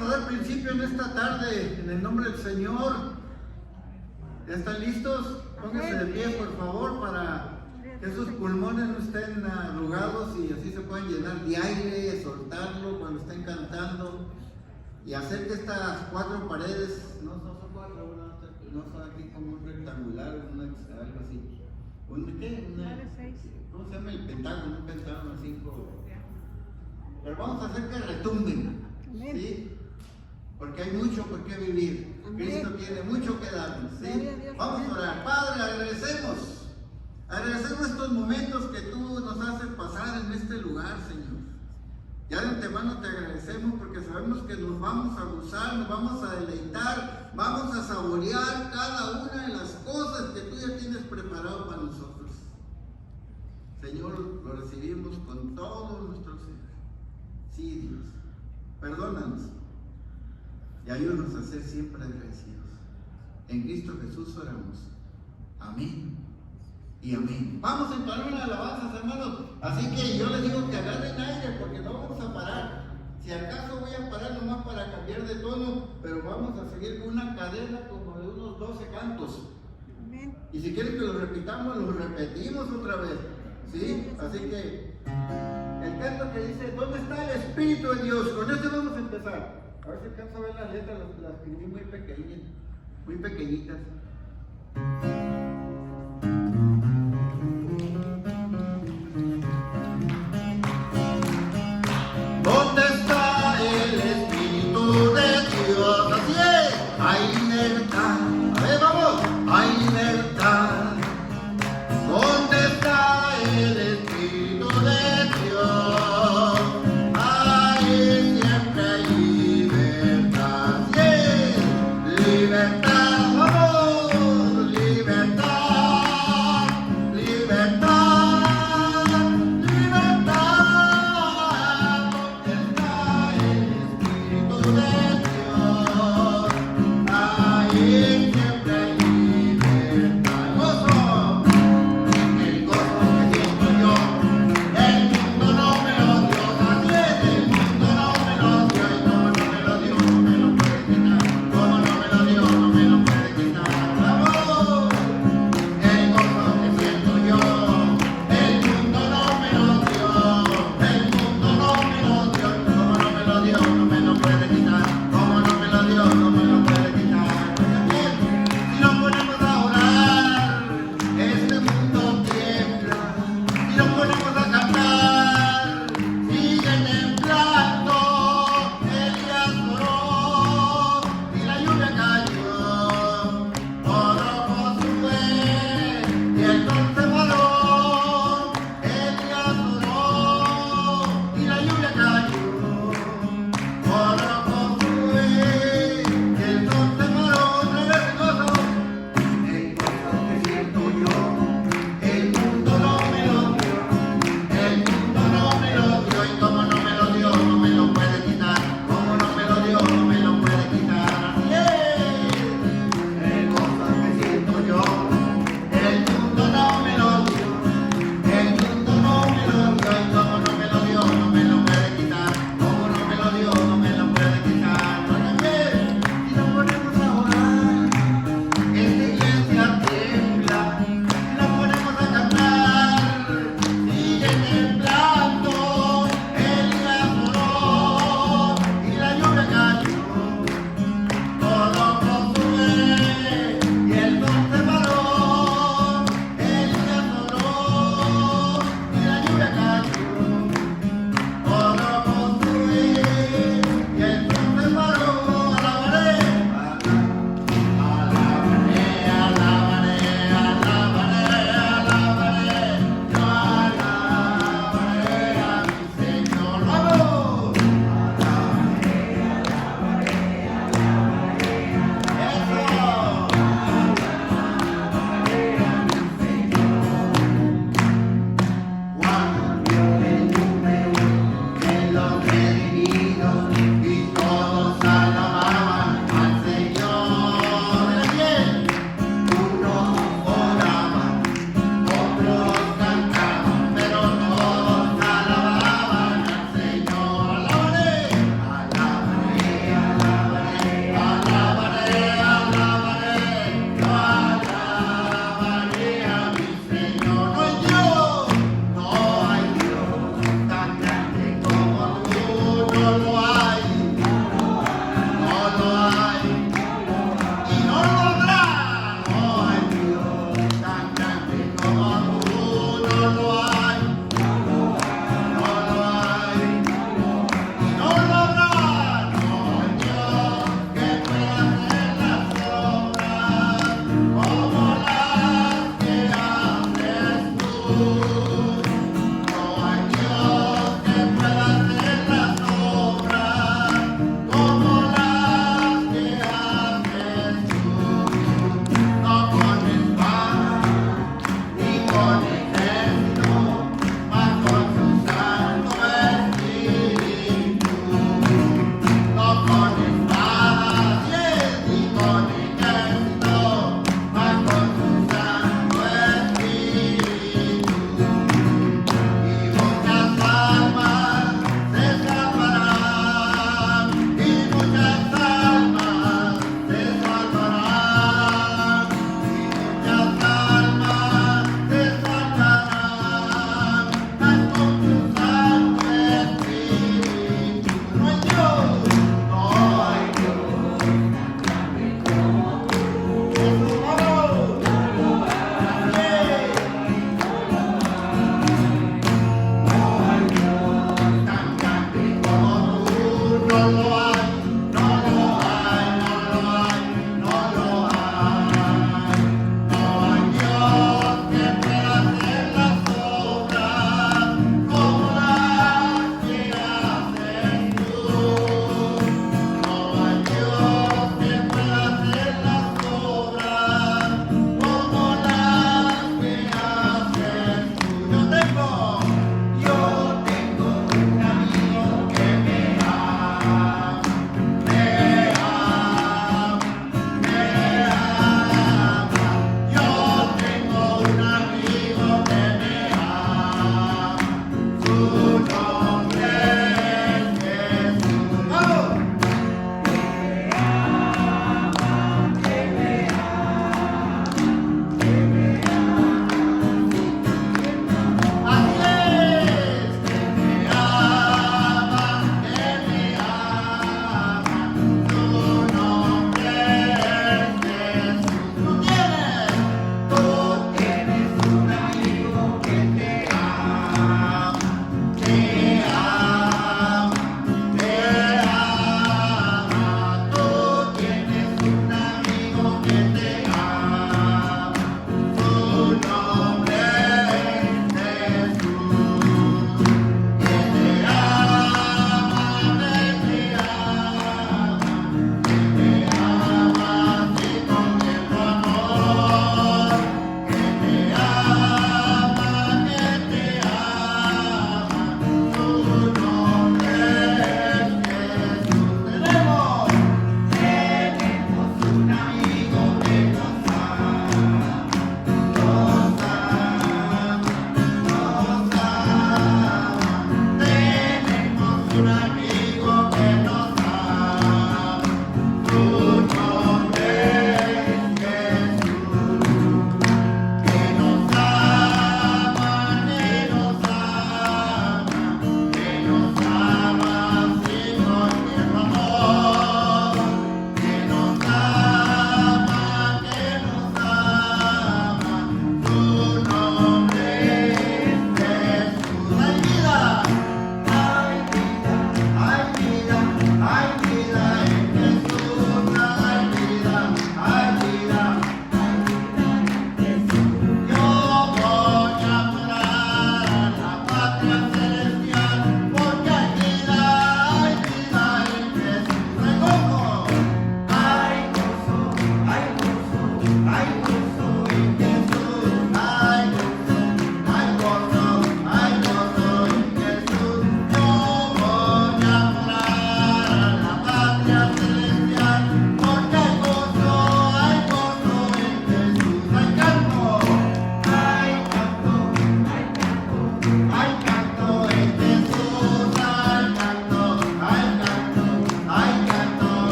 a dar principio en esta tarde, en el nombre del Señor. ¿Ya están listos? Pónganse de pie, por favor, para que sus pulmones no estén arrugados y así se puedan llenar de aire, soltarlo cuando estén cantando y hacer que estas cuatro paredes, no son cuatro, no son aquí como un rectangular, algo así. ¿Cómo se llama el pentágono? Un pentágono así. Pero vamos a hacer que retumben, ¿sí? Porque hay mucho por qué vivir. Amén. Cristo tiene mucho que darnos, ¿sí? Vamos a orar. Padre, agradecemos estos momentos que tú nos haces pasar en este lugar, Señor. Ya de antemano te agradecemos porque sabemos que nos vamos a gozar, nos vamos a deleitar, vamos a saborear cada una de las cosas que tú ya tienes preparado para nosotros. Señor, lo recibimos con todo nuestro ser. Sí, Dios, perdónanos y ayúdanos a ser siempre agradecidos. En Cristo Jesús oramos. Amén y amén. Vamos a entonar una alabanza, hermanos. Así que yo les digo que agarren aire porque no vamos a parar. Si acaso voy a parar nomás para cambiar de tono, pero vamos a seguir con una cadena como de unos 12 cantos. Amén. Y si quieren que lo repitamos, lo repetimos otra vez. ¿Sí? Así que el canto que dice, ¿dónde está el Espíritu de Dios? Con este vamos a empezar. A ver si alcanzo a ver las letras, las escribí muy pequeñas, muy pequeñitas. ¿Dónde está el Espíritu de Dios? Así es, hay libertad. A ver, vamos, hay libertad. ¿Dónde está el Espíritu de Dios? Ahí siempre hay libertad. Sí, libertad, vamos, libertad, libertad, libertad. ¿Dónde está el Espíritu de Dios? Ahí siempre hay libertad. ¡Gozo! El gozo que siento yo, el mundo no me lo dio, así es, el mundo no me lo dio, y como no me lo dio, no me lo puede quitar, como no me lo dio, no me lo puede quitar. ¡Vamos! El gozo que siento yo, el mundo no me lo dio, el mundo no me lo dio, y como no me lo dio, no me lo puede quitar.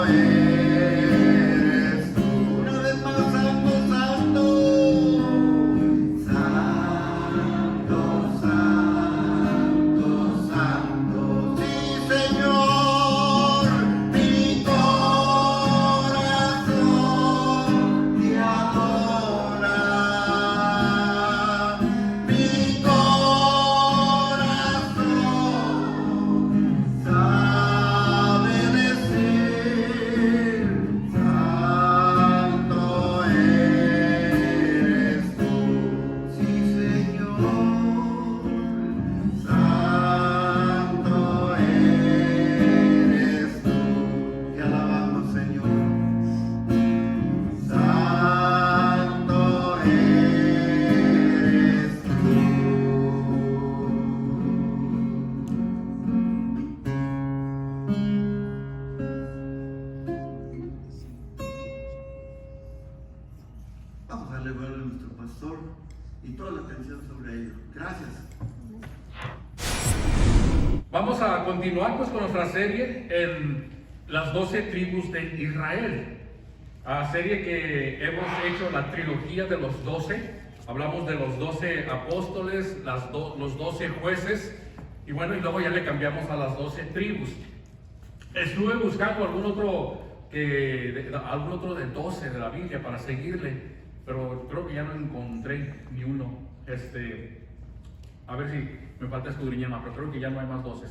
eres tú. Una vez más, santo, santo. Santo, santo, santo. Sí, Señor, mi corazón te adora. Mi corazón sabe decir, santo eres tú. Sí, Señor, santo eres tú. Te alabamos, Señor. Santo eres tú. Vamos a darle gloria a nuestro pastor y toda la atención sobre ello. Gracias. Vamos a continuar pues con nuestra serie en las 12 tribus de Israel. Serie que hemos hecho la trilogía de los 12. Hablamos de los 12 apóstoles, los 12 jueces, y bueno, y luego ya le cambiamos a las 12 tribus. Estuve buscando algún otro de 12 de la Biblia para seguirle, pero creo que ya no encontré ni uno. A ver si me falta escudriñar más, pero creo que ya no hay más 12.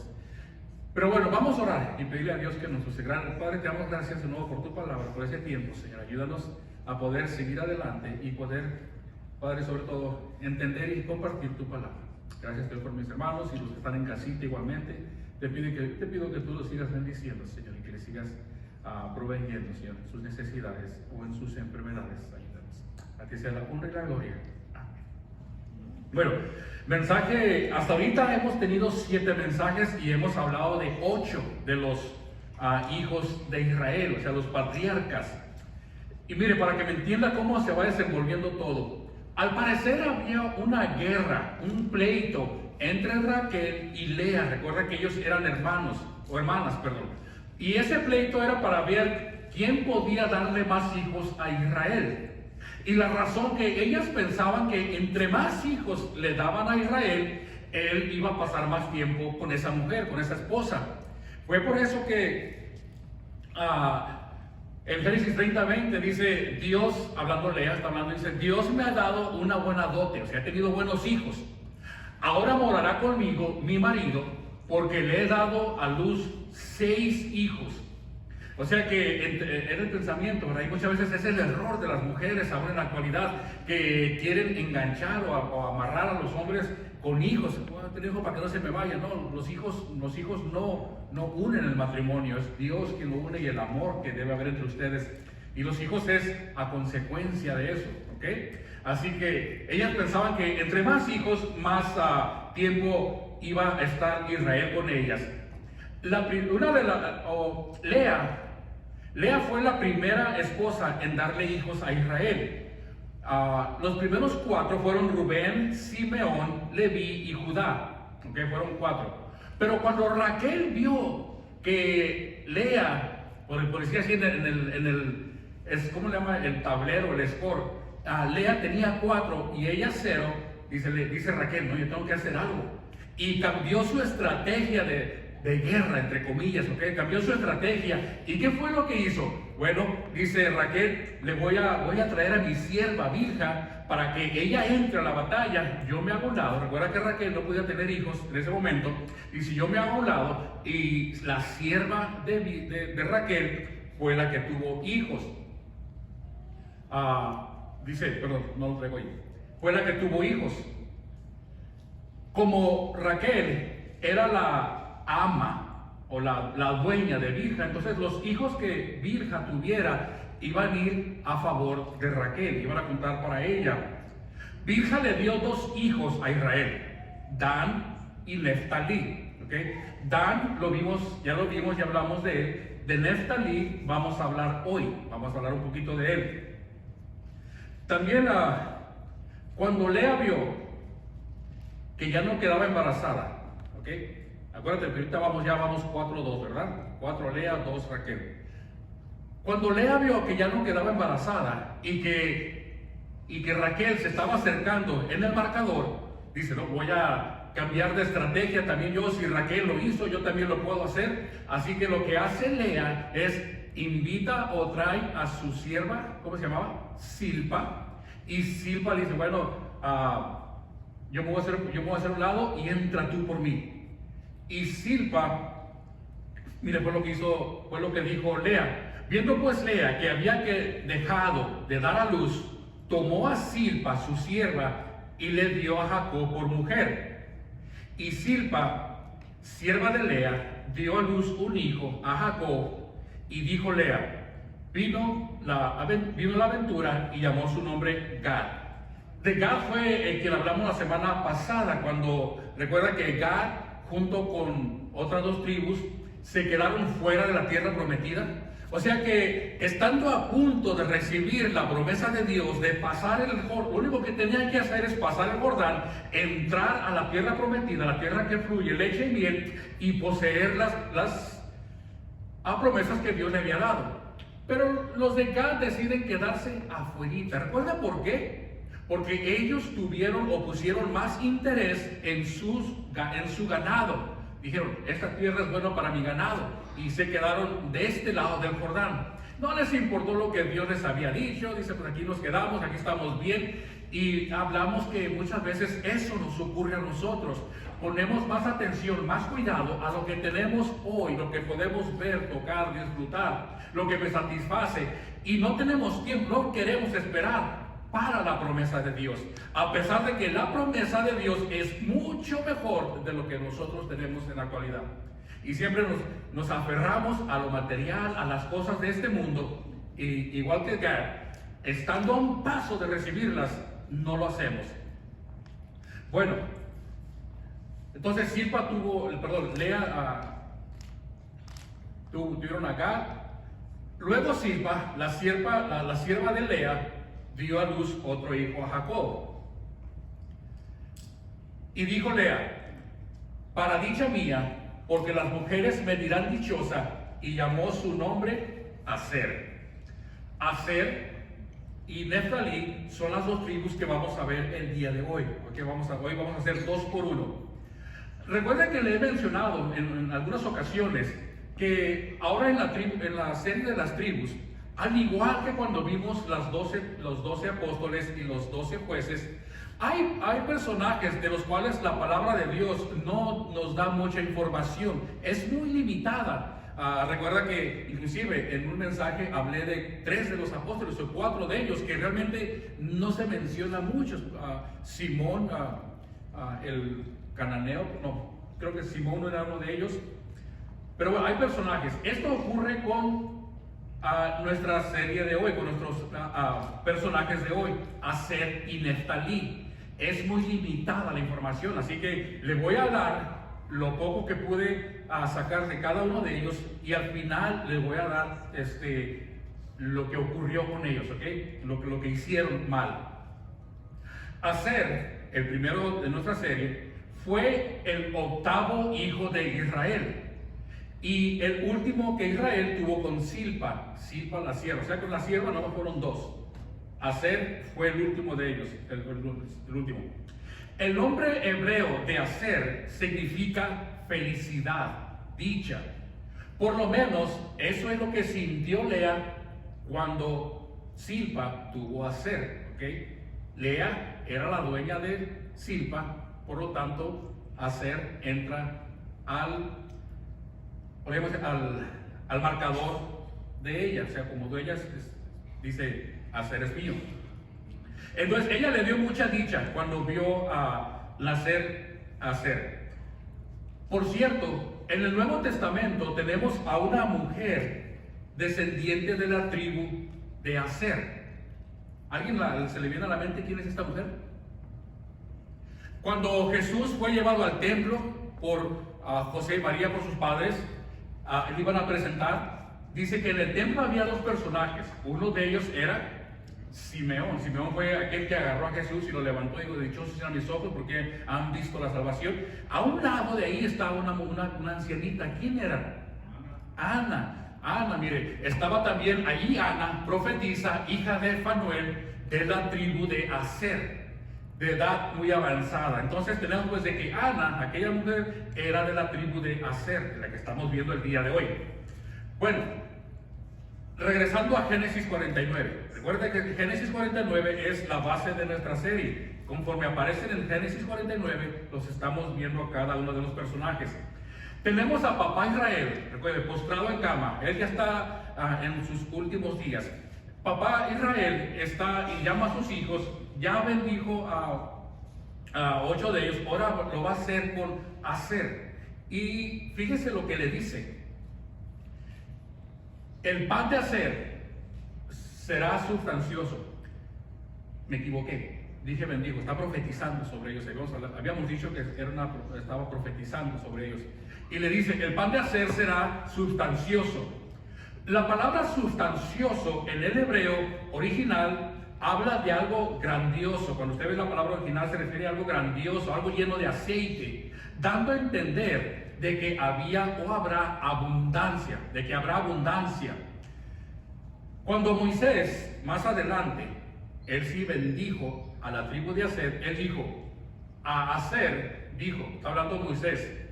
Pero bueno, vamos a orar y pedirle a Dios que nos use. Padre, te damos gracias de nuevo por tu palabra, por ese tiempo, Señor. Ayúdanos a poder seguir adelante y poder, Padre, sobre todo, entender y compartir tu palabra. Gracias, Dios, por mis hermanos y los que están en casita igualmente. Te pido que tú los sigas bendiciendo, Señor, y que les sigas proveyendo, Señor, en sus necesidades o en sus enfermedades. Ayúdanos. A ti sea la honra y la gloria. Amén. Bueno, mensaje, hasta ahorita hemos tenido 7 mensajes y hemos hablado de 8 de los hijos de Israel, o sea, los patriarcas. Y mire, para que me entienda cómo se va desenvolviendo todo, al parecer había una guerra, un pleito entre Raquel y Lea. Recuerda que ellos eran hermanos, o hermanas, perdón. Y ese pleito era para ver quién podía darle más hijos a Israel. Y la razón que ellas pensaban que entre más hijos le daban a Israel, él iba a pasar más tiempo con esa mujer, con esa esposa. Fue por eso que en Génesis 30:20 dice, Dios, hablando Lea, está hablando, dice, Dios me ha dado una buena dote, o sea, ha tenido buenos hijos. Ahora morará conmigo mi marido, porque le he dado a luz 6 hijos. O sea que era el pensamiento, ¿verdad? Y muchas veces es el error de las mujeres ahora en la actualidad, que quieren enganchar o amarrar a los hombres con hijos. Bueno, tener hijos para que no se me vayan. No, los hijos no unen el matrimonio, es Dios quien lo une y el amor que debe haber entre ustedes. Y los hijos es a consecuencia de eso, ¿ok? Así que ellas pensaban que entre más hijos, más tiempo iba a estar Israel con ellas. Lea fue la primera esposa en darle hijos a Israel. Los primeros 4 fueron Rubén, Simeón, Leví y Judá. ¿Okay? Fueron 4. Pero cuando Raquel vio que Lea, por decir así, ¿cómo le llama? El tablero, el score. Lea tenía 4 y ella 0. Dice Raquel, no, yo tengo que hacer algo. Y cambió su estrategia de guerra, entre comillas, ¿ok? Cambió su estrategia. ¿Y qué fue lo que hizo? Bueno, dice Raquel, voy a traer a mi sierva Bilha para que ella entre a la batalla. Yo me hago a un lado. Recuerda que Raquel no podía tener hijos en ese momento. Y si yo me hago a un lado, y la sierva de Raquel fue la que tuvo hijos. Perdón, no lo traigo ahí. Fue la que tuvo hijos. Como Raquel era la ama o la dueña de Bilha, entonces los hijos que Bilha tuviera iban a ir a favor de Raquel, iban a contar para ella. Bilha le dio 2 hijos a Israel, Dan y Neftalí. ¿Okay? Dan ya hablamos de él. De Neftalí vamos a hablar hoy, vamos a hablar un poquito de él. También cuando Lea vio que ya no quedaba embarazada, ¿ok? Acuérdate que ahorita vamos 4-2, ¿verdad? 4 Lea, 2 Raquel. Cuando Lea vio que ya no quedaba embarazada y que Raquel se estaba acercando en el marcador, dice, no, voy a cambiar de estrategia también yo. Si Raquel lo hizo, yo también lo puedo hacer. Así que lo que hace Lea es invita o trae a su sierva, ¿cómo se llamaba? Silpa. Y Silpa le dice, bueno, yo me voy a hacer un lado y entra tú por mí. Y Silpa, mire, fue lo que dijo Lea. Viendo pues Lea que había dejado de dar a luz, tomó a Silpa, su sierva, y le dio a Jacob por mujer. Y Silpa, sierva de Lea, dio a luz un hijo a Jacob, y dijo Lea, vino la aventura, y llamó su nombre Gad. De Gad fue el que hablamos la semana pasada, cuando recuerda que Gad, junto con otras dos tribus, se quedaron fuera de la tierra prometida. O sea que estando a punto de recibir la promesa de Dios, de pasar el Jordán, lo único que tenían que hacer es pasar el Jordán, entrar a la tierra prometida, la tierra que fluye leche y miel, y poseer las promesas que Dios le había dado. Pero los de Gad deciden quedarse afuerita. ¿Recuerda por qué? Porque ellos pusieron más interés en su ganado. Dijeron, esta tierra es buena para mi ganado, y se quedaron de este lado del Jordán. No les importó lo que Dios les había dicho. Dice, pues aquí nos quedamos, aquí estamos bien. Y hablamos que muchas veces eso nos ocurre a nosotros. Ponemos más atención, más cuidado a lo que tenemos hoy, lo que podemos ver, tocar, disfrutar, lo que me satisface, y no tenemos tiempo, no queremos esperar para la promesa de Dios, a pesar de que la promesa de Dios es mucho mejor de lo que nosotros tenemos en la actualidad. Y siempre nos aferramos a lo material, a las cosas de este mundo, y igual que Gad, estando a un paso de recibirlas, no lo hacemos. Bueno, entonces Lea tuvieron a Gad. Luego Silpa, la sierva de Lea, dio a luz otro hijo a Jacob. Y dijo Lea, para dicha mía, porque las mujeres me dirán dichosa, y llamó su nombre Aser. Aser y Neftalí son las dos tribus que vamos a ver el día de hoy. Hoy vamos a hacer 2 por 1. Recuerden que le he mencionado en algunas ocasiones que ahora en la serie de las tribus, al igual que cuando vimos los 12 apóstoles y los 12 jueces, hay personajes de los cuales la palabra de Dios no nos da mucha información, es muy limitada. Recuerda que inclusive en un mensaje hablé de 3 de los apóstoles o 4 de ellos que realmente no se menciona mucho. Simón, el cananeo, no, creo que Simón no era uno de ellos. Pero bueno, hay personajes. Esto ocurre con nuestra serie de hoy, con nuestros personajes de hoy, Aser y Neftalí. Es muy limitada la información, así que le voy a dar lo poco que pude sacar de cada uno de ellos, y al final les voy a dar lo que ocurrió con ellos, ¿ok? Lo que hicieron mal. Aser, el primero de nuestra serie, fue el 8º hijo de Israel, y el último que Israel tuvo con Silpa la sierva. O sea, con la sierva no fueron 2. Aser fue el último de ellos, el último. El nombre hebreo de Aser significa felicidad, dicha. Por lo menos eso es lo que sintió Lea cuando Silpa tuvo a Aser, ¿ok? Lea era la dueña de Silpa, por lo tanto Aser entra al marcador de ella, o sea, como dueña dice, Aser es mío. Entonces ella le dio mucha dicha cuando vio nacer a Aser. Por cierto, en el Nuevo Testamento tenemos a una mujer descendiente de la tribu de Aser. ¿Alguien se le viene a la mente quién es esta mujer? Cuando Jesús fue llevado al templo por José y María, por sus padres, le iban a presentar. Dice que en el templo había 2 personajes. Uno de ellos era Simeón. Simeón fue aquel que agarró a Jesús y lo levantó y dijo, dichosos sean mis ojos porque han visto la salvación. A un lado de ahí estaba una ancianita. ¿Quién era? Ana. Ana, mire, estaba también allí Ana, profetisa, hija de Fanuel, de la tribu de Aser, de edad muy avanzada. Entonces tenemos pues de que Ana, aquella mujer, era de la tribu de Aser, de la que estamos viendo el día de hoy. Bueno, regresando a Génesis 49. Recuerda que Génesis 49 es la base de nuestra serie. Conforme aparecen en Génesis 49, los estamos viendo a cada uno de los personajes. Tenemos a papá Israel, recuerde, postrado en cama. Él ya está en sus últimos días. Papá Israel está y llama a sus hijos. Ya bendijo a 8 de ellos. Ahora lo va a hacer con Aser. Y fíjese lo que le dice. El pan de Aser será sustancioso. Me equivoqué. Dije bendijo, está profetizando sobre ellos. Habíamos dicho que estaba profetizando sobre ellos. Y le dice, el pan de Aser será sustancioso. La palabra sustancioso en el hebreo original habla de algo grandioso. Cuando usted ve la palabra original se refiere a algo grandioso, algo lleno de aceite, dando a entender de que había o habrá abundancia, de que habrá abundancia. Cuando Moisés, más adelante, él sí bendijo a la tribu de Aser, él dijo, a Aser, dijo, está hablando Moisés,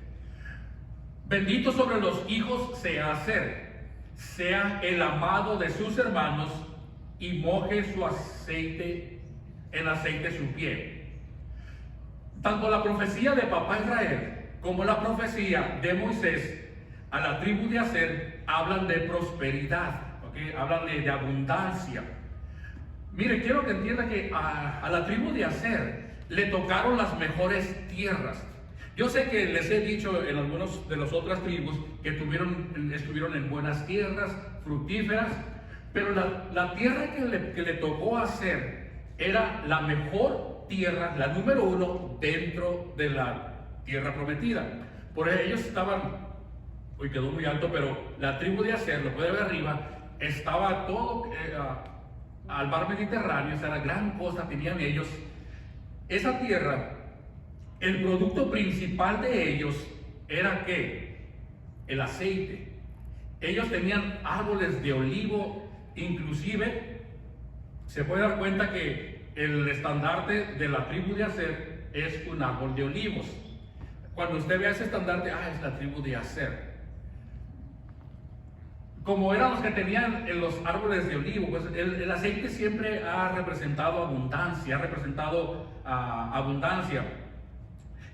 bendito sobre los hijos sea Aser, sea el amado de sus hermanos y moje su aceite, en aceite su piel. Tanto la profecía de papá Israel como la profecía de Moisés a la tribu de Aser hablan de prosperidad, ¿okay? Hablan de abundancia. Mire, quiero que entienda que a la tribu de Aser le tocaron las mejores tierras. Yo sé que les he dicho en algunos de las otras tribus que estuvieron en buenas tierras, fructíferas, pero la tierra que le tocó a Aser era la mejor tierra, la número 1 dentro de la tierra prometida. Por ellos estaban, hoy quedó muy alto, pero la tribu de Aser, lo puede ver arriba, estaba todo al mar Mediterráneo, o sea, la gran costa tenían ellos. Esa tierra, el producto principal de ellos era ¿qué? El aceite. Ellos tenían árboles de olivo, inclusive se puede dar cuenta que el estandarte de la tribu de Aser es un árbol de olivos. Cuando usted vea ese estandarte, es la tribu de Aser. Como eran los que tenían en los árboles de olivo, pues el aceite siempre ha representado abundancia,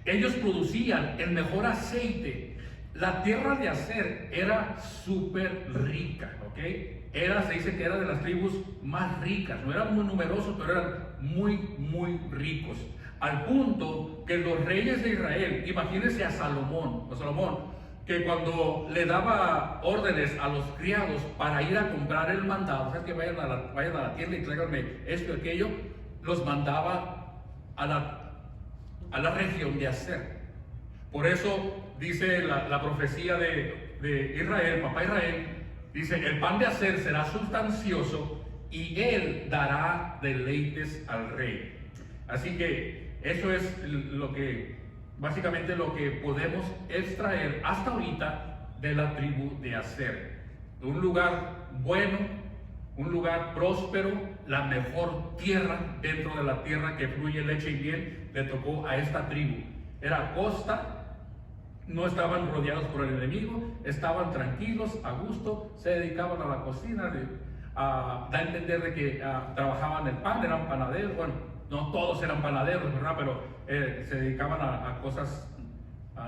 Ellos producían el mejor aceite. La tierra de Aser era súper rica, ¿ok? Se dice que era de las tribus más ricas, no eran muy numerosos, pero eran muy, muy ricos. Al punto que los reyes de Israel, imagínense a Salomón, que cuando le daba órdenes a los criados para ir a comprar el mandado, o sea, que vayan a la tienda y tráiganme esto y aquello, los mandaba a la región de Aser. Por eso dice la profecía de Israel, papá Israel, dice, el pan de Aser será sustancioso y él dará deleites al rey. Así que eso es básicamente lo que podemos extraer hasta ahorita de la tribu de Aser. Un lugar bueno, un lugar próspero, la mejor tierra dentro de la tierra que fluye leche y miel, le tocó a esta tribu. Era costa, no estaban rodeados por el enemigo, estaban tranquilos, a gusto, se dedicaban a la cocina, da a entender de que trabajaban el pan, eran panaderos. Bueno, no todos eran panaderos, ¿verdad? Pero se dedicaban a cosas,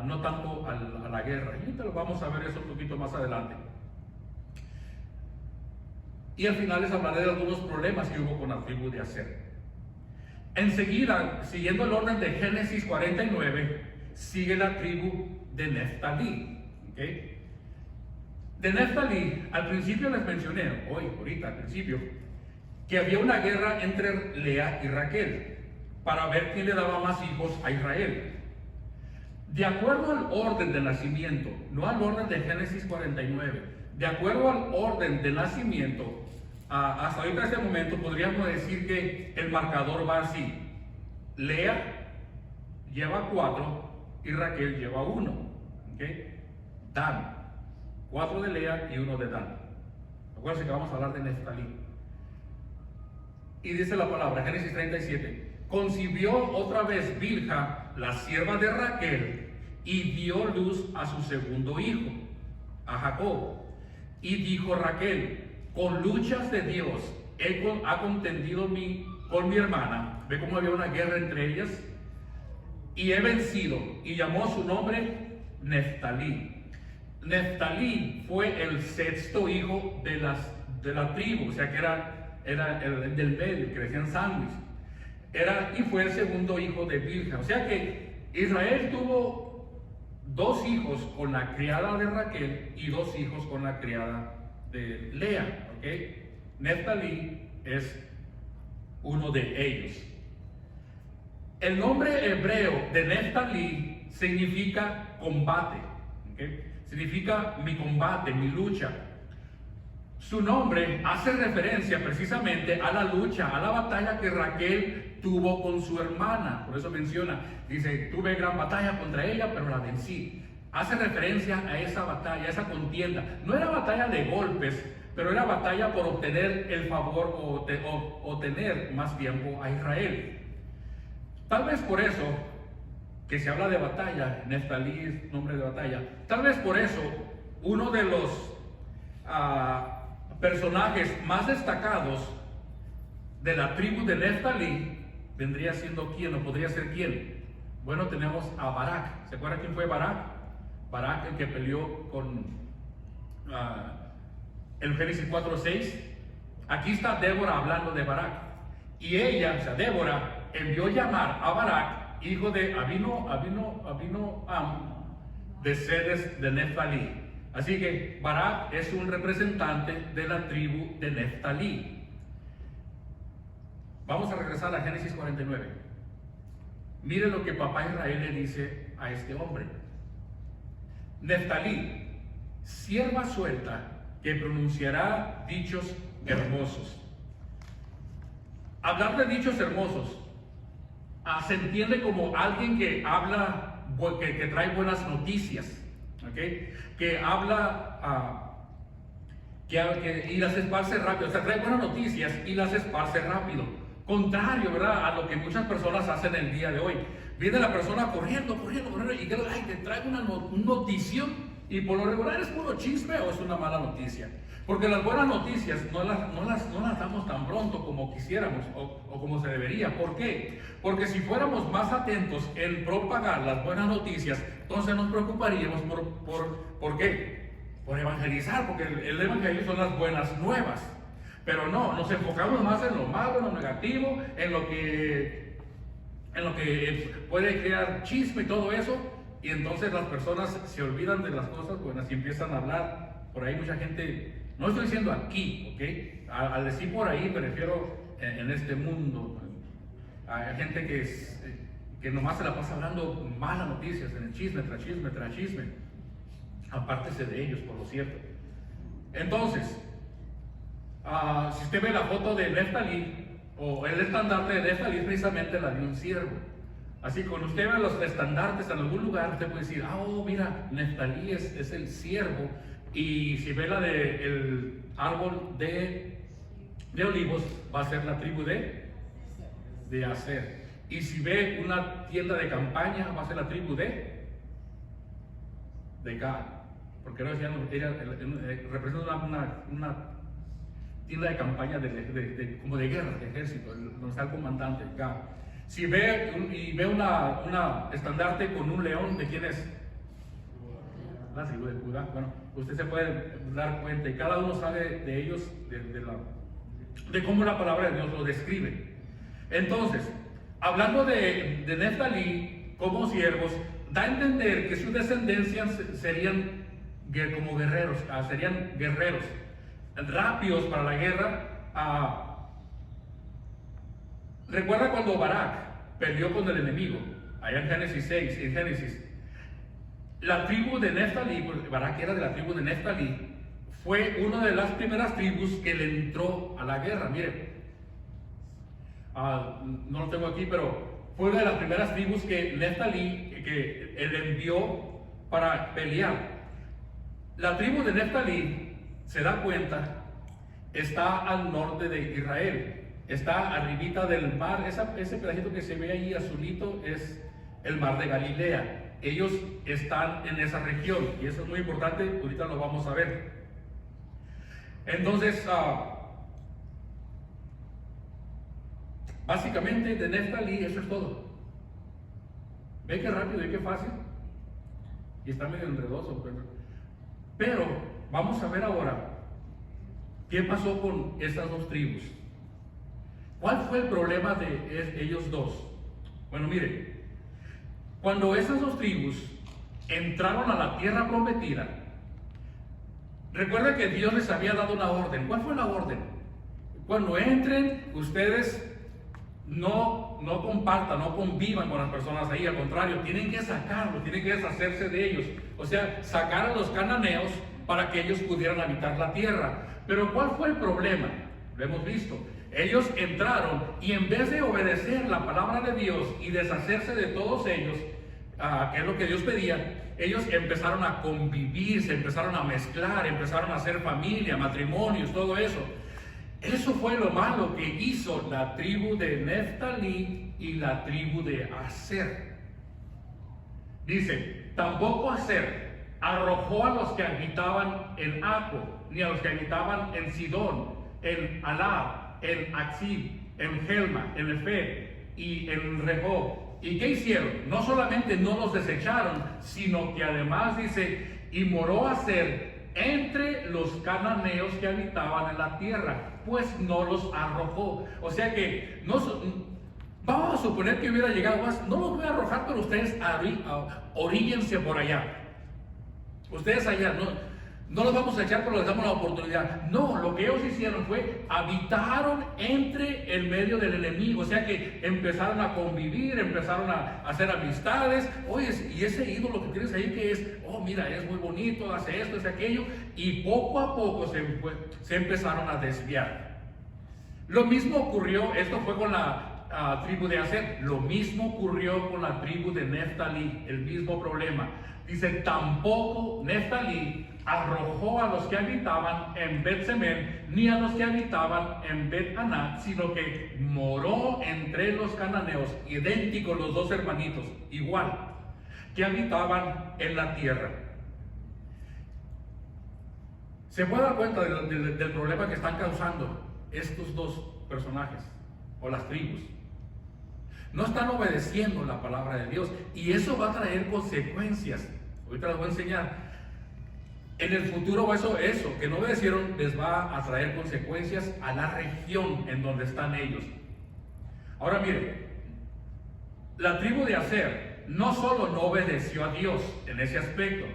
no tanto a la guerra. Y ahorita vamos a ver eso un poquito más adelante. Y al final les hablaré de algunos problemas que hubo con la tribu de Aser. Enseguida, siguiendo el orden de Génesis 49, sigue la tribu de Neftalí. ¿Okay? De Neftalí, al principio les mencioné, ahorita al principio, que había una guerra entre Lea y Raquel para ver quién le daba más hijos a Israel. De acuerdo al orden de nacimiento, no al orden de Génesis 49, de acuerdo al orden de nacimiento, hasta ahorita este momento podríamos decir que el marcador va así: Lea lleva 4 y Raquel lleva 1. ¿Okay? Dan, 4 de Lea y 1 de Dan. Acuérdense que vamos a hablar de Neftalí. Y dice la palabra, Génesis 37, concibió otra vez Bilha, la sierva de Raquel, y dio luz a su segundo hijo, a Jacob. Y dijo Raquel, con luchas de Dios ha contendido con mi hermana. Ve cómo había una guerra entre ellas. Y he vencido. Y llamó su nombre Neftalí. Neftalí fue el sexto hijo de la tribu, o sea que era el del medio, que decían sándwich. Y fue el segundo hijo de Bilha. O sea que Israel tuvo 2 hijos con la criada de Raquel y 2 hijos con la criada de Lea. ¿Okay? Neftalí es uno de ellos. El nombre hebreo de Neftalí significa combate. ¿Okay? Significa mi combate, mi lucha. Su nombre hace referencia precisamente a la lucha, a la batalla que Raquel tuvo con su hermana. Por eso menciona, dice, tuve gran batalla contra ella, pero la vencí. Hace referencia a esa batalla, a esa contienda. No era batalla de golpes, pero era batalla por obtener el favor o tener más tiempo a Israel. Tal vez por eso que se habla de batalla, Neftalí es nombre de batalla. Tal vez por eso uno de los personajes más destacados de la tribu de Neftalí vendría siendo quién, o podría ser quién. Bueno, tenemos a Barak. ¿Se acuerdan quién fue Barak? Barak, el que peleó con en Génesis 4:6. Aquí está Débora hablando de Barak. Y ella, o sea, Débora, envió llamar a Barak, hijo de Abinoam, de Sedes de Neftalí. Así que Barak es un representante de la tribu de Neftalí. Vamos a regresar a Génesis 49. Mire lo que papá Israel le dice a este hombre. Neftalí, sierva suelta que pronunciará dichos hermosos. Hablar de dichos hermosos se entiende como alguien que habla, que trae buenas noticias, ¿okay? Que habla y las esparce rápido, o sea, trae buenas noticias y las esparce rápido. Contrario, ¿verdad?, a lo que muchas personas hacen el día de hoy. Viene la persona corriendo y te trae una noticia, y por lo regular es puro chisme o es una mala noticia. Porque las buenas noticias no las damos tan pronto como quisiéramos o como se debería. ¿Por qué? Porque si fuéramos más atentos en propagar las buenas noticias, entonces nos preocuparíamos ¿por qué? Por evangelizar, porque el evangelio son las buenas nuevas. Pero no, nos enfocamos más en lo malo, en lo negativo, en lo que puede crear chisme y todo eso, y entonces las personas se olvidan de las cosas buenas y empiezan a hablar. Por ahí mucha gente, no estoy diciendo aquí, ¿ok? Al decir por ahí me refiero en este mundo. Hay gente que nomás se la pasa hablando malas noticias, en el chisme tras chisme tras chisme. Apártese de ellos, por lo cierto. Entonces, si usted ve la foto de Neftalí, o el estandarte de Neftalí, es precisamente la de un siervo. Así que cuando usted ve los estandartes en algún lugar, usted puede decir, mira, Neftalí es el siervo. Y si ve la del árbol de olivos, va a ser la tribu de Aser. Y si ve una tienda de campaña, va a ser la tribu de Gad. Porque no decían, representa una tienda de campaña como de guerra, de ejército, donde está el comandante, Gad. Si ve una estandarte con un león, ¿de quién es? La tribu de Judá. Bueno, usted se puede dar cuenta, y cada uno sabe de ellos, de cómo la palabra de Dios lo describe. Entonces, hablando de Neftalí como siervos, da a entender que sus descendencias serían como guerreros, serían guerreros rápidos para la guerra. Recuerda cuando Barak peleó con el enemigo, allá en Génesis 6, en Génesis. La tribu de Neftalí, pues Barak era de la tribu de Neftalí, fue una de las primeras tribus que le entró a la guerra. Mire, no lo tengo aquí, pero fue una de las primeras tribus que Neftalí, que él envió para pelear. La tribu de Neftalí se da cuenta está al norte de Israel. Está arribita del mar, ese pedacito que se ve ahí azulito es el mar de Galilea. Ellos están en esa región y eso es muy importante, ahorita lo vamos a ver. Entonces, básicamente de Neftalí eso es todo. ¿Ve qué rápido y qué fácil? Y está medio enredoso, pero vamos a ver ahora qué pasó con estas dos tribus. ¿Cuál fue el problema de ellos dos? Bueno, mire, cuando esas dos tribus entraron a la tierra prometida, recuerda que Dios les había dado una orden. ¿Cuál fue la orden? Cuando entren, ustedes no compartan, no convivan con las personas ahí, al contrario, tienen que sacarlos, tienen que deshacerse de ellos, o sea, sacar a los cananeos para que ellos pudieran habitar la tierra. Pero ¿cuál fue el problema? Lo hemos visto. Ellos entraron y en vez de obedecer la palabra de Dios y deshacerse de todos ellos, que es lo que Dios pedía, ellos empezaron a convivir, se empezaron a mezclar, empezaron a hacer familia, matrimonios, todo eso. Eso fue lo malo que hizo la tribu de Neftalí y la tribu de Aser. Dice, tampoco Aser arrojó a los que habitaban en Aco, ni a los que habitaban en Sidón, en Alab, en Aksib, en Helma, en Efed y en Rehob. ¿Y qué hicieron? No solamente no los desecharon, sino que además dice, y moró Aser entre los cananeos que habitaban en la tierra, pues no los arrojó. O sea que vamos a suponer que hubiera llegado más, no los voy a arrojar, pero ustedes oríllense por allá. Ustedes allá, no los vamos a echar, pero les damos la oportunidad. No, lo que ellos hicieron fue, habitaron entre el medio del enemigo. O sea que empezaron a convivir, empezaron a hacer amistades. Oye, y ese ídolo que tienes ahí que es, oh mira, es muy bonito, hace esto, hace aquello. Y poco a poco se empezaron a desviar. Lo mismo ocurrió, esto fue con la tribu de Aser. Lo mismo ocurrió con la tribu de Neftalí, el mismo problema. Dice, tampoco Neftalí arrojó a los que habitaban en Bet-Semen, ni a los que habitaban en Bet-Anat, sino que moró entre los cananeos, idénticos los dos hermanitos, igual, que habitaban en la tierra. ¿Se puede dar cuenta del problema que están causando estos dos personajes, o las tribus? No están obedeciendo la palabra de Dios, y eso va a traer consecuencias. Ahorita les voy a enseñar. En el futuro eso que no obedecieron les va a traer consecuencias a la región en donde están ellos. Ahora miren, la tribu de Aser no solo no obedeció a Dios en ese aspecto,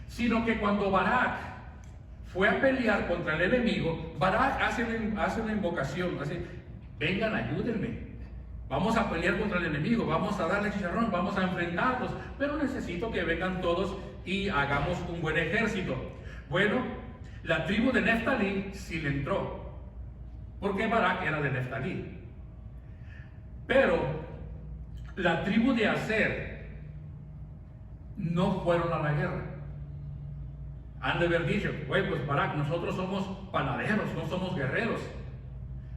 sino que cuando Barak fue a pelear contra el enemigo, Barak hace una invocación, hace, vengan, ayúdenme. Vamos a pelear contra el enemigo, vamos a darle chicharrón, vamos a enfrentarlos, pero necesito que vengan todos y hagamos un buen ejército. Bueno, la tribu de Neftalí sí le entró, porque Barak era de Neftalí. Pero la tribu de Aser no fueron a la guerra. Han de haber dicho, pues Barak, nosotros somos panaderos, no somos guerreros.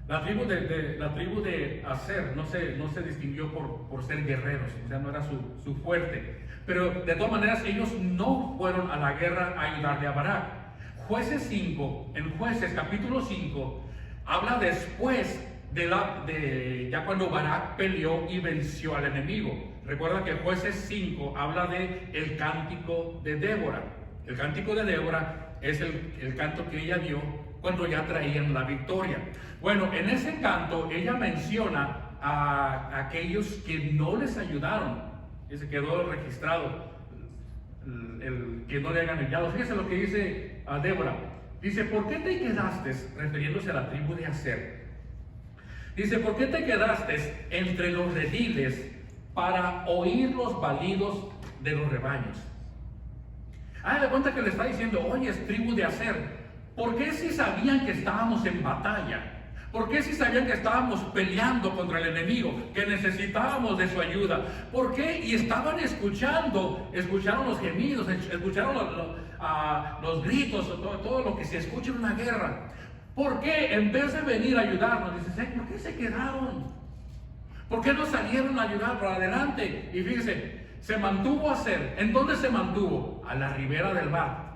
La tribu de Aser no se distinguió por ser guerreros, o sea, no era su fuerte. Pero de todas maneras, ellos no fueron a la guerra a ayudarle a Barak. Jueces 5, en Jueces capítulo 5, habla después ya cuando Barak peleó y venció al enemigo. Recuerda que Jueces 5 habla de el cántico de Débora. El cántico de Débora es el canto que ella dio cuando ya traían la victoria. Bueno, en ese canto ella menciona a aquellos que no les ayudaron. Y se quedó registrado el que no le hayan ayudado. Fíjese lo que dice a Débora. Dice, ¿por qué te quedaste? Refiriéndose a la tribu de Aser. Dice, ¿por qué te quedaste entre los rediles para oír los balidos de los rebaños? De cuenta que le está diciendo, oye, es tribu de Aser, ¿por qué si sabían que estábamos en batalla? ¿Por qué si sabían que estábamos peleando contra el enemigo, que necesitábamos de su ayuda? ¿Por qué? Y estaban escucharon los gemidos, escucharon los gritos, todo lo que se escucha en una guerra. ¿Por qué en vez de venir a ayudarnos, dice, ¿por qué se quedaron? ¿Por qué no salieron a ayudar para adelante? Y fíjese, se mantuvo a hacer. ¿En dónde se mantuvo? A la ribera del mar.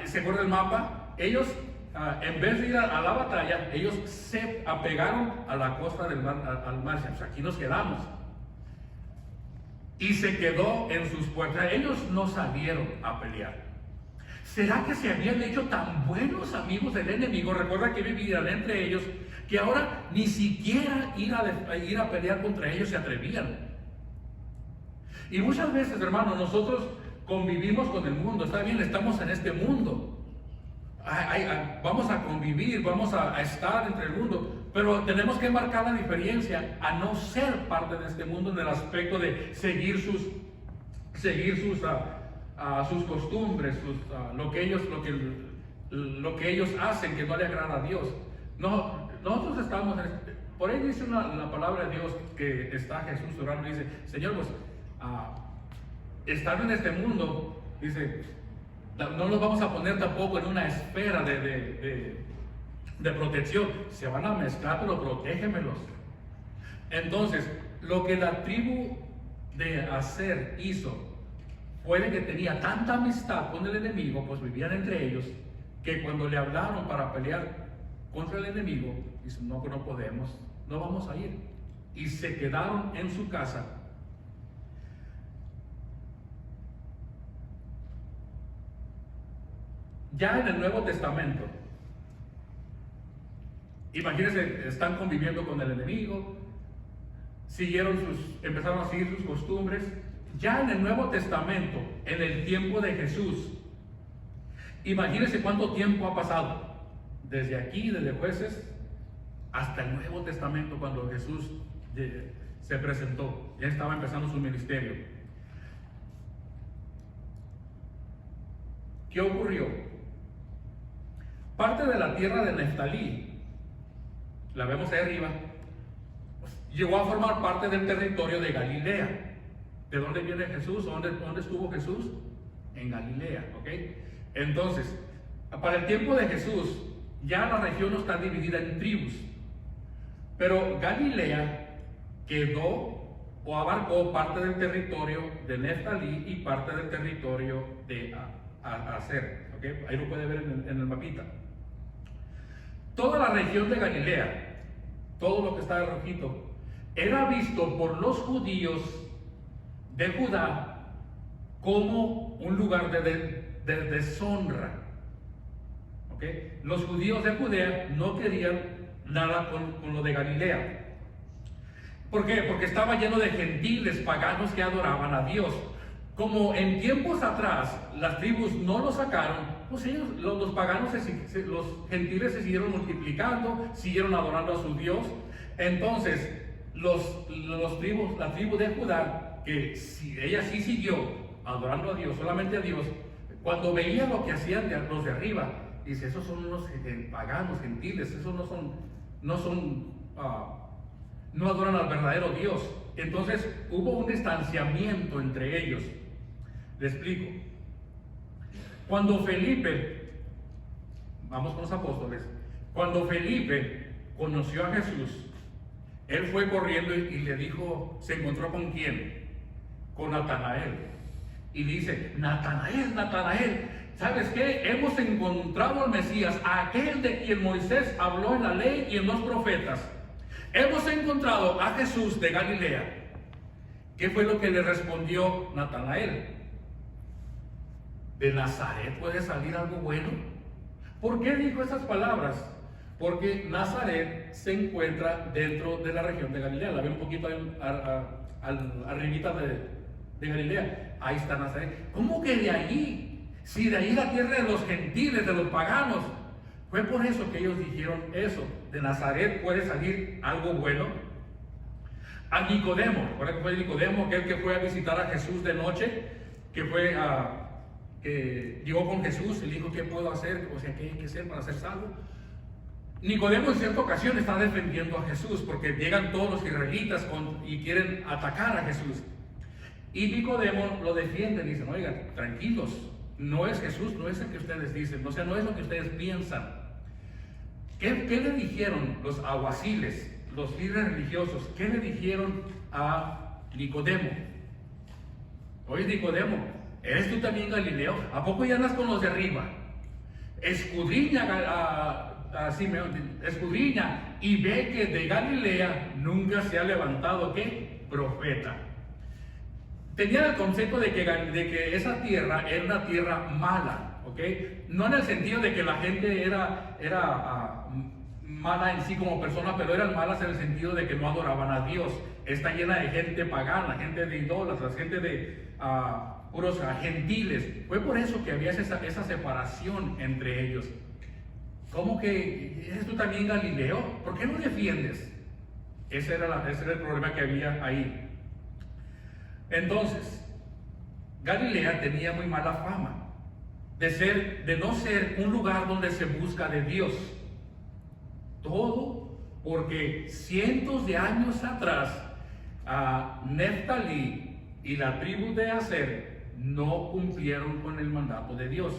¿Se acuerda el mapa? Ellos, en vez de ir a la batalla, ellos se apegaron a la costa del mar, al mar. Pues aquí nos quedamos. Y se quedó en sus puertas. Ellos no salieron a pelear. ¿Será que se habían hecho tan buenos amigos del enemigo? Recuerda que vivían entre ellos, que ahora ni siquiera ir a pelear contra ellos se atrevían. Y muchas veces, hermanos, nosotros convivimos con el mundo. Está bien, estamos en este mundo. Vamos a convivir, vamos a estar entre el mundo. Pero tenemos que marcar la diferencia a no ser parte de este mundo en el aspecto de seguir sus costumbres, lo que ellos hacen que no le agrada a Dios. No, nosotros estamos por ahí dice la palabra de Dios que está Jesús orando y dice, Señor, pues estando en este mundo, dice, no nos vamos a poner tampoco en una esfera de protección. Se van a mezclar, pero protégemelos. Entonces, lo que la tribu de Aser hizo fue de que tenía tanta amistad con el enemigo, pues vivían entre ellos, que cuando le hablaron para pelear contra el enemigo, dicen, no podemos, no vamos a ir. Y se quedaron en su casa. Ya en el Nuevo Testamento, imagínense, están conviviendo con el enemigo, empezaron a seguir sus costumbres. Ya en el Nuevo Testamento, en el tiempo de Jesús, imagínense cuánto tiempo ha pasado, desde aquí, desde Jueces, hasta el Nuevo Testamento, cuando Jesús se presentó, ya estaba empezando su ministerio. ¿Qué ocurrió? Parte de la tierra de Neftalí, la vemos ahí arriba, llegó a formar parte del territorio de Galilea. ¿De dónde viene Jesús? ¿Dónde estuvo Jesús? En Galilea, ¿ok? Entonces, para el tiempo de Jesús, ya la región no está dividida en tribus, pero Galilea quedó o abarcó parte del territorio de Neftalí y parte del territorio de Aser, ¿ok? Ahí lo puede ver en el mapita. Toda la región de Galilea, todo lo que está de rojito, era visto por los judíos de Judá como un lugar de deshonra. ¿Okay? Los judíos de Judea no querían nada con lo de Galilea. ¿Por qué? Porque estaba lleno de gentiles paganos que adoraban a Dios. Como en tiempos atrás las tribus no lo sacaron, pues ellos, los paganos, los gentiles se siguieron multiplicando, siguieron adorando a su Dios. Entonces, la tribu de Judá, que ella sí siguió adorando a Dios, solamente a Dios, cuando veía lo que hacían los de arriba, dice, esos son unos paganos, gentiles, esos no adoran al verdadero Dios. Entonces hubo un distanciamiento entre ellos. Le explico. Cuando Felipe, vamos con los apóstoles, cuando Felipe conoció a Jesús, él fue corriendo y le dijo, se encontró con quién, con Natanael, y dice, Natanael, ¿sabes qué? Hemos encontrado al Mesías, aquel de quien Moisés habló en la ley y en los profetas. Hemos encontrado a Jesús de Galilea. ¿Qué fue lo que le respondió Natanael? ¿De Nazaret puede salir algo bueno? ¿Por qué dijo esas palabras? Porque Nazaret se encuentra dentro de la región de Galilea. La ve un poquito arribita de Galilea. Ahí está Nazaret. ¿Cómo que de allí? Si de ahí la tierra de los gentiles, de los paganos. Fue por eso que ellos dijeron eso. De Nazaret puede salir algo bueno. A Nicodemo, ¿recuerdan que fue Nicodemo aquel que fue a visitar a Jesús de noche? Que llegó con Jesús y le dijo, ¿qué puedo hacer? O sea, ¿qué hay que hacer para ser salvo? Nicodemo en cierta ocasión está defendiendo a Jesús porque llegan todos los israelitas y quieren atacar a Jesús. Y Nicodemo lo defiende, dicen, oigan, tranquilos, no es Jesús, no es el que ustedes dicen, o sea, no es lo que ustedes piensan. ¿Qué le dijeron los alguaciles, los líderes religiosos? ¿Qué le dijeron a Nicodemo? Oye, Nicodemo, ¿eres tú también Galileo? ¿A poco ya andas con los de arriba? Escudriña y ve que de Galilea nunca se ha levantado, ¿qué? Profeta. Tenían el concepto de que esa tierra era una tierra mala, ¿ok? No en el sentido de que la gente era mala en sí como persona, pero eran malas en el sentido de que no adoraban a Dios. Está llena de gente pagana, gente de idólatras, gente de puros gentiles. Fue por eso que había esa separación entre ellos. ¿Cómo que eres tú también Galileo? ¿Por qué no defiendes? Ese era el problema que había ahí. Entonces, Galilea tenía muy mala fama de no ser un lugar donde se busca de Dios. Todo porque cientos de años atrás, Neftalí y la tribu de Aser no cumplieron con el mandato de Dios.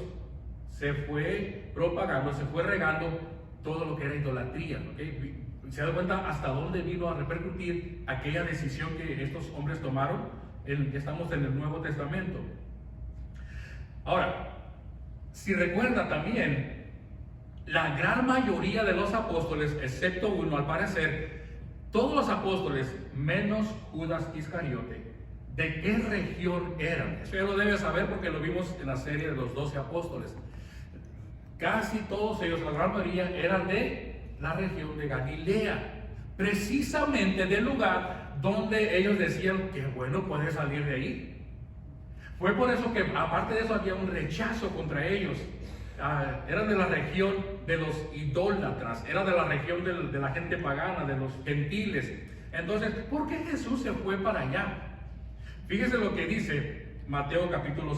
Se fue propagando, se fue regando todo lo que era idolatría, ¿okay? ¿Se da cuenta hasta dónde vino a repercutir aquella decisión que estos hombres tomaron? Estamos en el Nuevo Testamento. Ahora, si recuerda también, la gran mayoría de los apóstoles, excepto uno al parecer, todos los apóstoles, menos Judas Iscariote, ¿de qué región eran? Eso ya lo debes saber porque lo vimos en la serie de los 12 apóstoles. Casi todos ellos, la gran mayoría, eran de la región de Galilea, precisamente del lugar donde ellos decían que bueno puede salir de ahí. Fue por eso que aparte de eso había un rechazo contra ellos. Eran de la región de los idólatras, era de la región de la gente pagana, de los gentiles. Entonces, ¿por qué Jesús se fue para allá? Fíjese lo que dice Mateo capítulo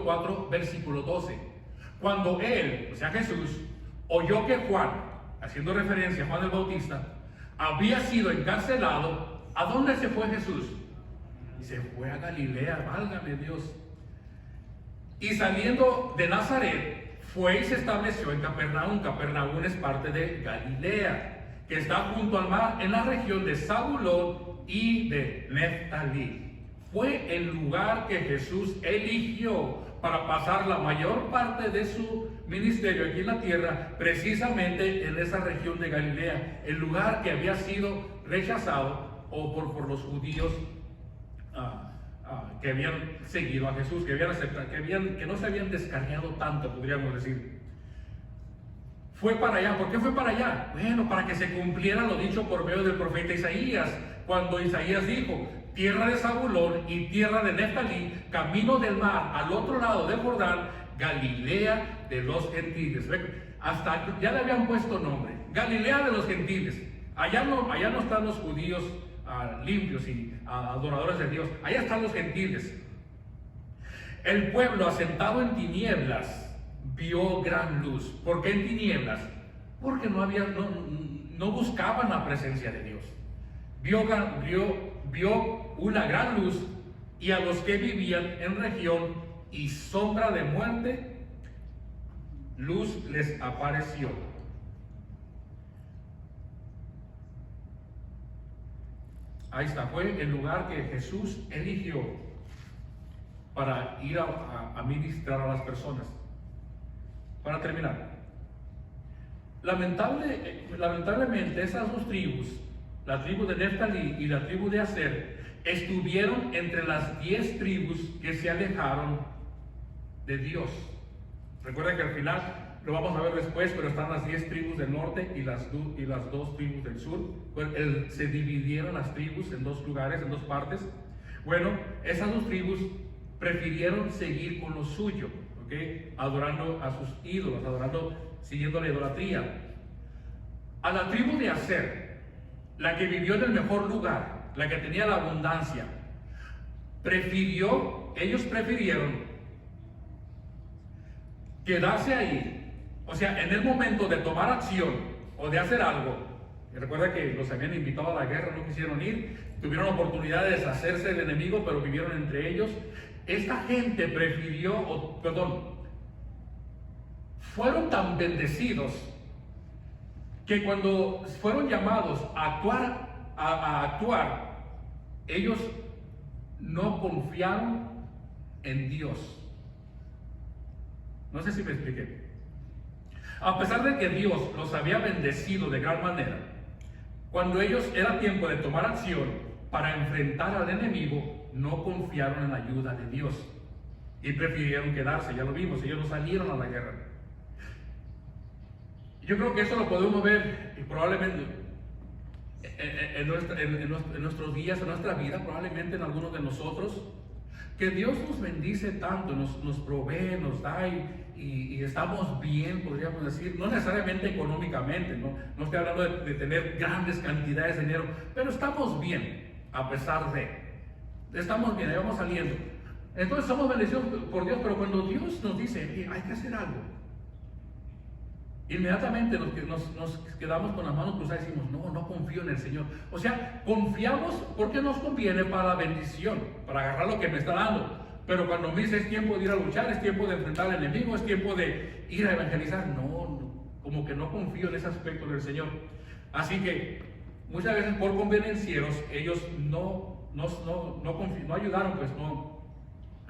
4, versículo 12. Cuando él, o sea Jesús, oyó que Juan, haciendo referencia a Juan el Bautista, había sido encarcelado, ¿a dónde se fue Jesús? Y se fue a Galilea, válgame Dios. Y saliendo de Nazaret, fue y se estableció en Capernaum. Capernaum es parte de Galilea, que está junto al mar, en la región de Zabulón y de Neftalí. Fue el lugar que Jesús eligió para pasar la mayor parte de su ministerio aquí en la tierra, precisamente en esa región de Galilea, el lugar que había sido rechazado por los judíos que habían seguido a Jesús, que habían aceptado, que no se habían descarriado tanto, podríamos decir. Fue para allá. ¿Por qué fue para allá? Bueno, para que se cumpliera lo dicho por medio del profeta Isaías, cuando Isaías dijo: tierra de Zabulón y tierra de Neftalí, camino del mar, al otro lado del Jordán, Galilea de los gentiles. Hasta ya le habían puesto nombre, Galilea de los gentiles. Allá no están los judíos limpios y adoradores de Dios, allá están los gentiles. El pueblo asentado en tinieblas vio gran luz. ¿Por qué en tinieblas? Porque no buscaban la presencia de Dios. Vio una gran luz, y a los que vivían en región y sombra de muerte, luz les apareció. Ahí está, fue el lugar que Jesús eligió para ir a ministrar a las personas. Para terminar, lamentablemente esas dos tribus, la tribu de Neftalí y la tribu de Aser, estuvieron entre las 10 tribus que se alejaron de Dios. Recuerden que al final, lo vamos a ver después, pero están las 10 tribus del norte y las 2 tribus del sur. Pues se dividieron las tribus en 2 lugares, en 2 partes. Bueno, esas 2 tribus prefirieron seguir con lo suyo, ¿okay? Adorando a sus ídolos, siguiendo la idolatría. A la tribu de Aser, la que vivió en el mejor lugar, la que tenía la abundancia, ellos prefirieron quedarse ahí. O sea, en el momento de tomar acción o de hacer algo, recuerda que los habían invitado a la guerra, no quisieron ir, tuvieron la oportunidad de deshacerse del enemigo, pero vivieron entre ellos. Esta gente fueron tan bendecidos que cuando fueron llamados a actuar, ellos no confiaron en Dios. No sé si me expliqué. A pesar de que Dios los había bendecido de gran manera, cuando ellos era tiempo de tomar acción para enfrentar al enemigo, no confiaron en la ayuda de Dios y prefirieron quedarse. Ya lo vimos, ellos no salieron a la guerra. Yo creo que eso lo podemos ver y probablemente en nuestros días, en nuestra vida, probablemente en algunos de nosotros, que Dios nos bendice tanto, nos provee, nos da y estamos bien, podríamos decir, no necesariamente económicamente, no estoy hablando de tener grandes cantidades de dinero, pero estamos bien, a pesar estamos bien, ahí vamos saliendo. Entonces somos bendecidos por Dios, pero cuando Dios nos dice, hay que hacer algo, inmediatamente nos quedamos con las manos cruzadas y decimos, no confío en el Señor. O sea, confiamos porque nos conviene para la bendición, para agarrar lo que me está dando. Pero cuando me dice es tiempo de ir a luchar, es tiempo de enfrentar al enemigo, es tiempo de ir a evangelizar, como que no confío en ese aspecto del Señor. Así que muchas veces por convenencieros ellos no ayudaron, pues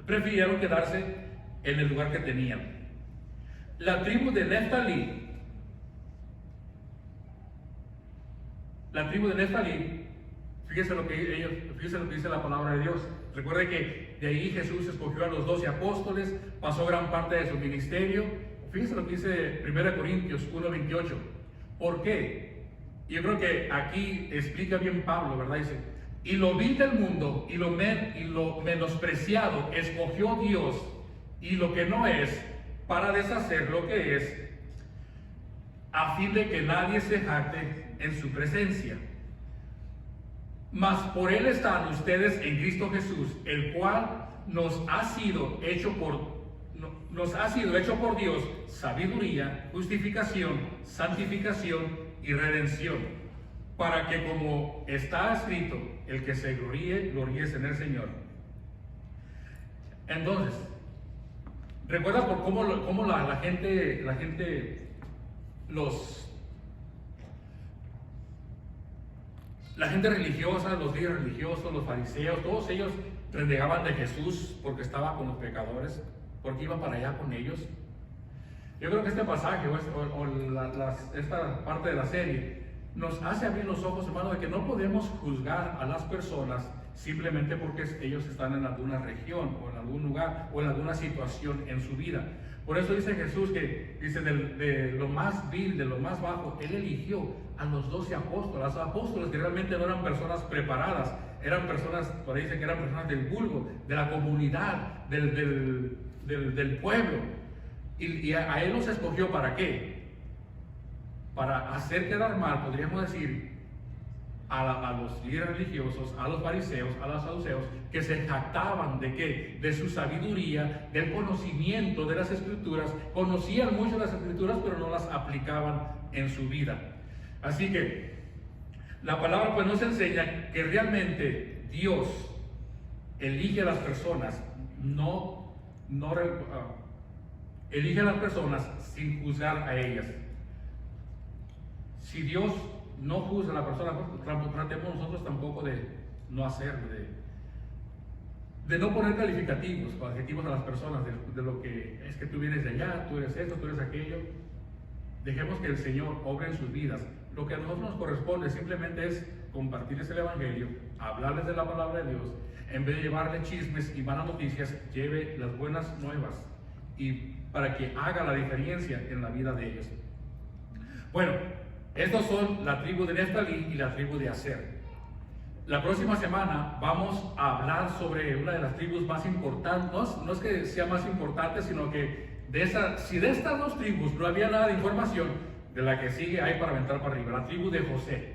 prefirieron quedarse en el lugar que tenían. La tribu de Neftalí, fíjese lo que dice la palabra de Dios. Recuerde que de ahí Jesús escogió a los 12 apóstoles, pasó gran parte de su ministerio. Fíjese lo que dice 1 Corintios 1:28. ¿Por qué? Yo creo que aquí explica bien Pablo, ¿verdad? Dice, y lo vil del mundo y lo menospreciado escogió Dios, y lo que no es, para deshacer lo que es, a fin de que nadie se jacte en su presencia. Mas por él están ustedes en Cristo Jesús, el cual nos ha sido hecho por Dios sabiduría, justificación, santificación y redención, para que, como está escrito, el que se gloríese en el Señor. Entonces, ¿recuerdas por cómo la gente religiosa, los líderes religiosos, los fariseos, todos ellos renegaban de Jesús porque estaba con los pecadores, porque iba para allá con ellos? Yo creo que este pasaje esta parte de la serie nos hace abrir los ojos, hermano, de que no podemos juzgar a las personas simplemente porque ellos están en alguna región o en algún lugar o en alguna situación en su vida. Por eso dice Jesús que dice de lo más vil, de lo más bajo, Él eligió a los 12 apóstoles, los apóstoles que realmente no eran personas preparadas, eran personas, por ahí dice que eran personas del vulgo, de la comunidad, del pueblo. Y a Él los escogió ¿para qué? Para hacer quedar mal, podríamos decir, a los líderes religiosos, a los fariseos, a los saduceos, que se jactaban de ¿qué? De su sabiduría, del conocimiento de las escrituras. Conocían mucho las escrituras, pero no las aplicaban en su vida. Así que la palabra pues nos enseña que realmente Dios elige a las personas, elige a las personas sin juzgar a ellas. Si Dios no juzga a la persona, tratemos nosotros tampoco de no hacerlo, de no poner calificativos o adjetivos a las personas, de lo que es que tú vienes de allá, tú eres esto, tú eres aquello. Dejemos que el Señor obre en sus vidas. Lo que a nosotros nos corresponde simplemente es compartirles el Evangelio, hablarles de la palabra de Dios. En vez de llevarle chismes y malas noticias, lleve las buenas nuevas, y para que haga la diferencia en la vida de ellos. Bueno, estos son la tribu de Neftalí y la tribu de Aser. La próxima semana vamos a hablar sobre una de las tribus más importantes. No es que sea más importante, sino que si de estas dos tribus no había nada de información, de la que sigue hay para aventar para arriba, la tribu de José.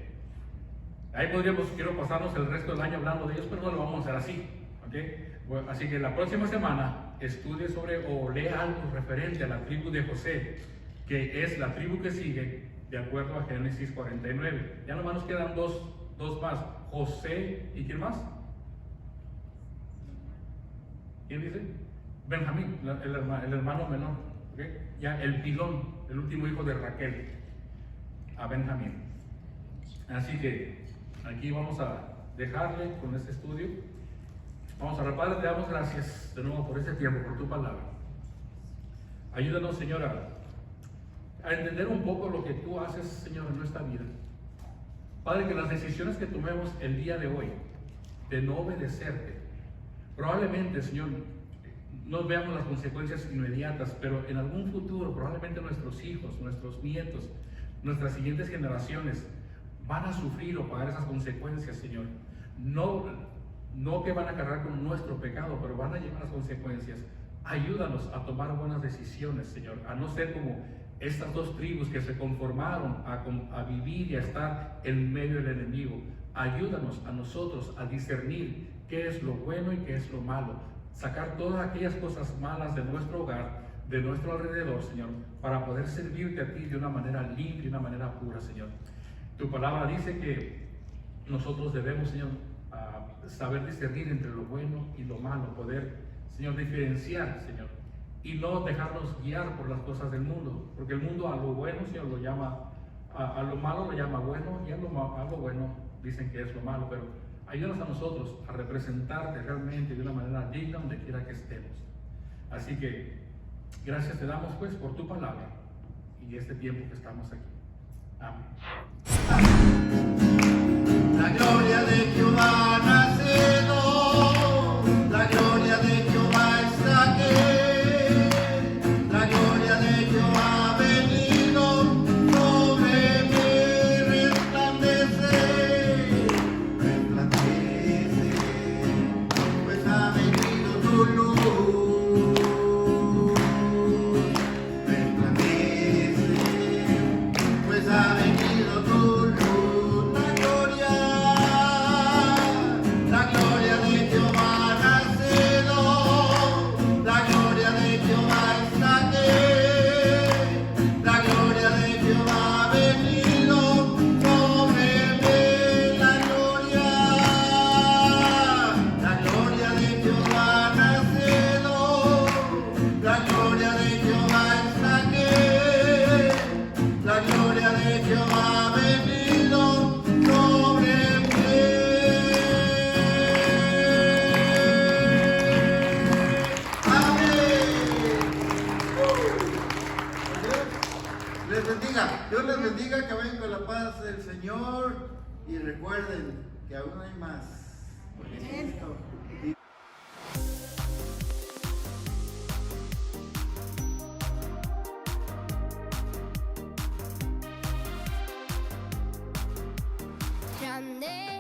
Ahí quiero pasarnos el resto del año hablando de ellos, pero no lo vamos a hacer así, ¿okay? Bueno, así que la próxima semana estudie o lea algo referente a la tribu de José, que es la tribu que sigue de acuerdo a Génesis 49. Ya nomás nos quedan dos más, José y ¿quién más? ¿Quién dice? Benjamín, el hermano menor. ¿ok? Ya el pilón, el último hijo de Raquel, a Benjamín. Así que aquí vamos a dejarle con este estudio. Vamos a orar. Padre, te damos gracias de nuevo por este tiempo, por tu palabra. Ayúdanos, Señor, a entender un poco lo que tú haces, Señor, en nuestra vida. Padre, que las decisiones que tomemos el día de hoy de no obedecerte, probablemente, Señor, no veamos las consecuencias inmediatas, pero en algún futuro, probablemente nuestros hijos, nuestros nietos, nuestras siguientes generaciones van a sufrir o pagar esas consecuencias, Señor. No que van a cargar con nuestro pecado, pero van a llevar las consecuencias. Ayúdanos a tomar buenas decisiones, Señor, a no ser como estas dos tribus que se conformaron a vivir y a estar en medio del enemigo. Ayúdanos a nosotros a discernir qué es lo bueno y qué es lo malo, sacar todas aquellas cosas malas de nuestro hogar, de nuestro alrededor, Señor, para poder servirte a ti de una manera limpia y de una manera pura, Señor. Tu palabra dice que nosotros debemos, Señor, saber discernir entre lo bueno y lo malo, poder, Señor, diferenciar, Señor, y no dejarnos guiar por las cosas del mundo, porque el mundo a lo bueno, Señor, lo llama, a lo malo lo llama bueno, y a lo bueno dicen que es lo malo, pero ayúdanos a nosotros a representarte realmente de una manera digna donde quiera que estemos. Así que gracias te damos pues por tu palabra y este tiempo que estamos aquí. Amén. La gloria de Jehová ha nacido, la gloria de Jehová está aquí, la gloria de Jehová ha venido, sobre mí resplandece, resplandece, pues ha venido tu luz, resplandece, pues ha venido tu luz. Dios les bendiga, que vayan con la paz del Señor y recuerden que aún hay más. Grande.